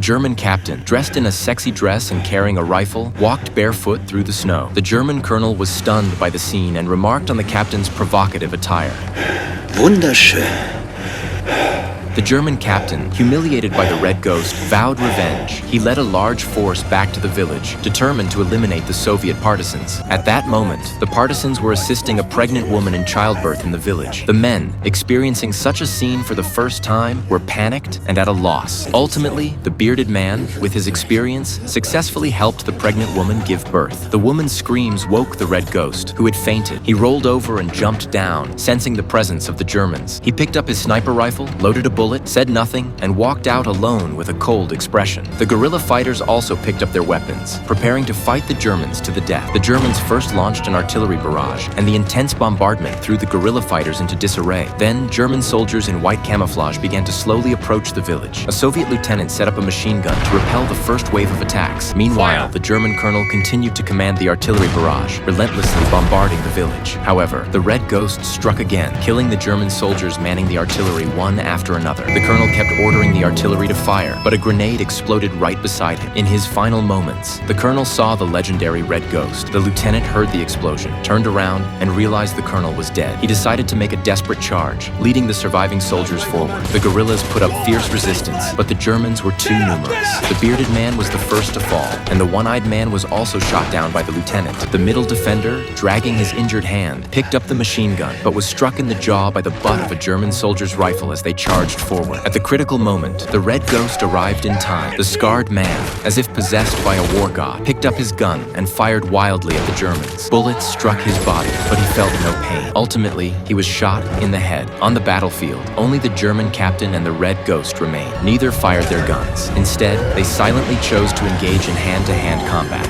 German captain, dressed in a sexy dress and carrying a rifle, walked barefoot through the snow. The German colonel was stunned by the scene and remarked on the captain's provocative attire. Wunderschön. The German captain, humiliated by the Red Ghost, vowed revenge. He led a large force back to the village, determined to eliminate the Soviet partisans. At that moment, the partisans were assisting a pregnant woman in childbirth in the village. The men, experiencing such a scene for the first time, were panicked and at a loss. Ultimately, the bearded man, with his experience, successfully helped the pregnant woman give birth. The woman's screams woke the Red Ghost, who had fainted. He rolled over and jumped down, sensing the presence of the Germans. He picked up his sniper rifle, loaded a bullet, said nothing, and walked out alone with a cold expression. The guerrilla fighters also picked up their weapons, preparing to fight the Germans to the death. The Germans first launched an artillery barrage, and the intense bombardment threw the guerrilla fighters into disarray. Then, German soldiers in white camouflage began to slowly approach the village. A Soviet lieutenant set up a machine gun to repel the first wave of attacks. Meanwhile, the German colonel continued to command the artillery barrage, relentlessly bombarding the village. However, the Red Ghost struck again, killing the German soldiers manning the artillery one after another. The colonel kept ordering the artillery to fire, but a grenade exploded right beside him. In his final moments, the colonel saw the legendary Red Ghost. The lieutenant heard the explosion, turned around, and realized the colonel was dead. He decided to make a desperate charge, leading the surviving soldiers forward. The guerrillas put up fierce resistance, but the Germans were too numerous. The bearded man was the first to fall, and the one-eyed man was also shot down by the lieutenant. The middle defender, dragging his injured hand, picked up the machine gun, but was struck in the jaw by the butt of a German soldier's rifle as they charged forward. At the critical moment, the Red Ghost arrived in time. The scarred man, as if possessed by a war god, picked up his gun and fired wildly at the Germans. Bullets struck his body, but he felt no pain. Ultimately, he was shot in the head. On the battlefield, only the German captain and the Red Ghost remained. Neither fired their guns. Instead, they silently chose to engage in hand-to-hand combat.